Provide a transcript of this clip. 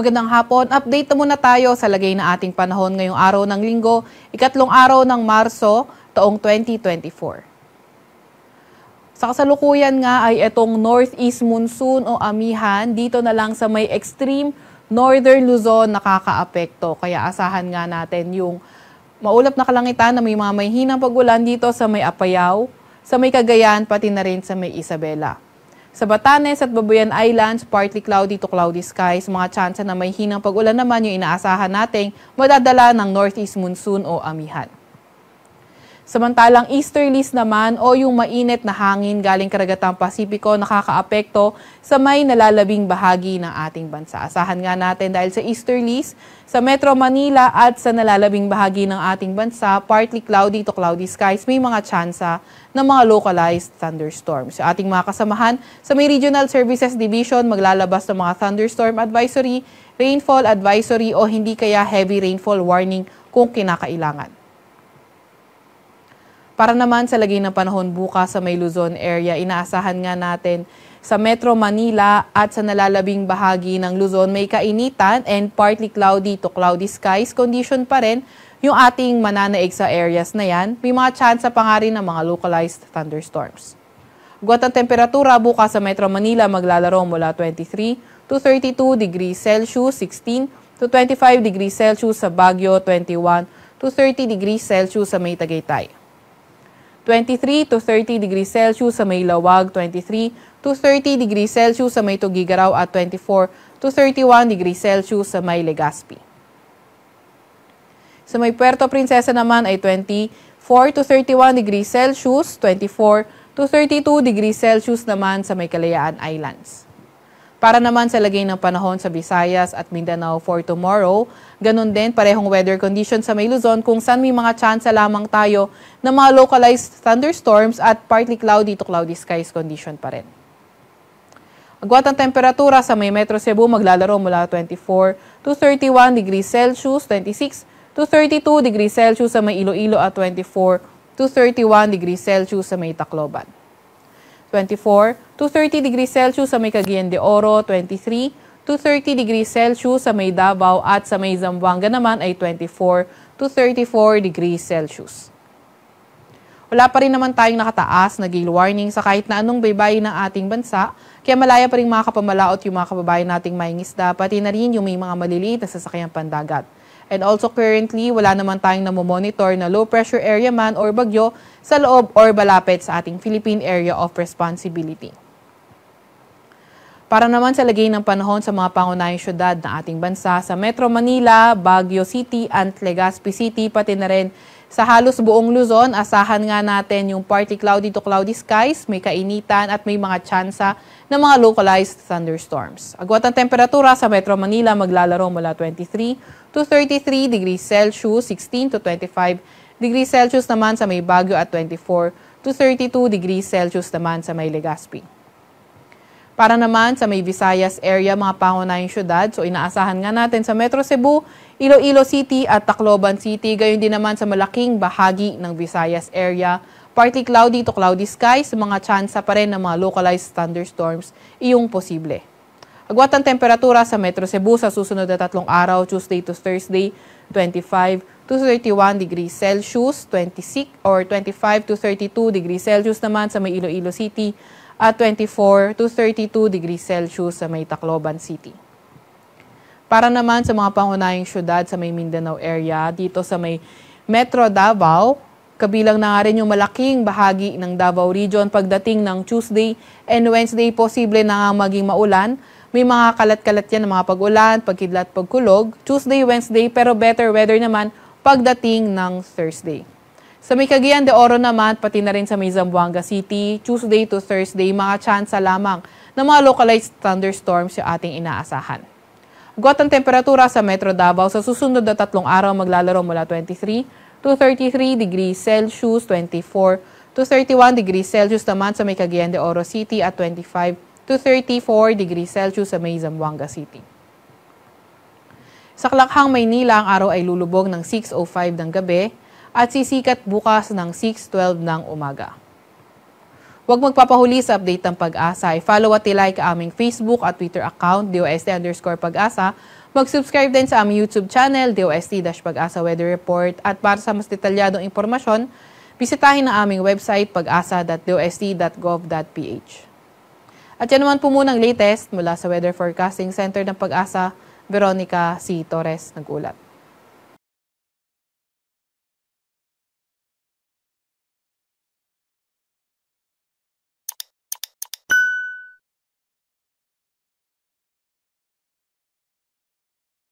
Magandang hapon. Update na muna tayo sa lagay na ating panahon ngayong araw ng linggo, ikatlong araw ng Marso, taong 2024. Sa kasalukuyan nga ay itong northeast monsoon o amihan dito na lang sa may extreme northern Luzon nakakaapekto. Kaya asahan nga natin yung maulap na kalangitan na may mga mahihinang pag-ulan dito sa may Apayao, sa may Cagayan, pati na rin sa may Isabela. Sa Batanes at Babuyan Islands, partly cloudy to cloudy skies. Mga tsansa na may hinang pag-ulan naman yung inaasahan nating madadala ng northeast monsoon o amihan. Samantalang easterlies naman o yung mainit na hangin galing karagatang Pasipiko nakakaapekto sa may nalalabing bahagi ng ating bansa. Asahan nga natin dahil sa easterlies, sa Metro Manila at sa nalalabing bahagi ng ating bansa, partly cloudy to cloudy skies, may mga tsansa ng mga localized thunderstorms. Sa ating mga kasamahan, sa may Regional Services Division, maglalabas ng mga thunderstorm advisory, rainfall advisory o hindi kaya heavy rainfall warning kung kinakailangan. Para naman sa lagay ng panahon bukas sa may Luzon area, inaasahan nga natin sa Metro Manila at sa nalalabing bahagi ng Luzon may kainitan and partly cloudy to cloudy skies condition pa rin yung ating mananaig sa areas na yan. May mga tsansa pa nga rin ng mga localized thunderstorms. Agwat ang temperatura bukas sa Metro Manila maglalaro mula 23 to 32 degrees Celsius, 16 to 25 degrees Celsius sa Baguio, 21 to 30 degrees Celsius sa may Tagaytay. 23 to 30 degrees Celsius sa may Lawag, 23 to 30 degrees Celsius sa may Tugigaraw at 24 to 31 degrees Celsius sa may Legazpi. Sa may Puerto Princesa naman ay 24 to 31 degrees Celsius, 24 to 32 degrees Celsius naman sa may Kalayaan Islands. Para naman sa lagay ng panahon sa Visayas at Mindanao for tomorrow, ganun din parehong weather conditions sa may Luzon kung saan may mga tsansa lamang tayo ng mga localized thunderstorms at partly cloudy to cloudy skies condition pa rin. Agwat ang temperatura sa may Metro Cebu maglalaro mula 24 to 31 degrees Celsius, 26 to 32 degrees Celsius sa may Iloilo at 24 to 31 degrees Celsius sa may Tacloban. 24 to 30 degrees Celsius sa may Cagayan de Oro, 23 to 30 degrees Celsius sa may Davao at sa may Zamboanga naman ay 24 to 34 degrees Celsius. Wala pa rin naman tayong nakataas na gale warning sa kahit na anong baybayin ng ating bansa, kaya malaya pa rin mga kapamalaot yung mga kababayan nating mangingisda, pati na rin yung may mga maliliit na sasakyang pandagat. And also currently, wala naman tayong namomonitor na low pressure area man or bagyo sa loob or malapit sa ating Philippine Area of Responsibility. Para naman sa lagay ng panahon sa mga pangunahing syudad ng ating bansa sa Metro Manila, Baguio City at Legazpi City, pati na rin sa halos buong Luzon, asahan nga natin yung partly cloudy to cloudy skies, may kainitan at may mga tsansa ng mga localized thunderstorms. Agwat ang temperatura sa Metro Manila maglalaro mula 23 to 33 degrees Celsius, 16 to 25 degrees Celsius naman sa may Baguio at 24 to 32 degrees Celsius naman sa may Legazpi. Para naman sa may Visayas area, mga pangunahing syudad, so inaasahan nga natin sa Metro Cebu, Iloilo City at Tacloban City, gayon din naman sa malaking bahagi ng Visayas area, partly cloudy to cloudy skies, mga tsansa pa rin ng mga localized thunderstorms, iyong posible. Agwat ang temperatura sa Metro Cebu sa susunod na 3 araw, Tuesday to Thursday, 25 to 31 degrees Celsius, 26 or 25 to 32 degrees Celsius naman sa may Iloilo City, at 24 to 32 degrees Celsius sa may Tacloban City. Para naman sa mga pangunahing syudad sa may Mindanao area, dito sa may Metro Davao, kabilang na nga rin yung malaking bahagi ng Davao Region pagdating ng Tuesday and Wednesday, posible na nga maging maulan. May mga kalat-kalat yan ng mga pag-ulan, pagkidlat, pagkulog, Tuesday, Wednesday, pero better weather naman pagdating ng Thursday. Sa may Cagayan de Oro naman, pati na rin sa may Zamboanga City, Tuesday to Thursday, mga tsansa lamang ng mga localized thunderstorms yung ating inaasahan. Agwat ang temperatura sa Metro Davao sa susunod na 3 araw maglalaro mula 23 to 33 degrees Celsius, 24 to 31 degrees Celsius naman sa may Cagayan de Oro City at 25 to 34 degrees Celsius sa may Zamboanga City. Sa Clakhang, Maynila, ang araw ay lulubog ng 6:05 ng gabi at sisikat bukas ng 6:12 ng umaga. Huwag magpapahuli sa update ng Pag-asa. I-follow at i-like ang aming Facebook at Twitter account, DOST_Pag-asa. Mag-subscribe din sa aming YouTube channel, DOST-Pag-asa Weather Report. At para sa mas detalyadong impormasyon, bisitahin ang aming website, pag-asa.dost.gov.ph. At yan naman po muna ang latest mula sa Weather Forecasting Center ng Pag-asa, Veronica C. Torres nag-ulat.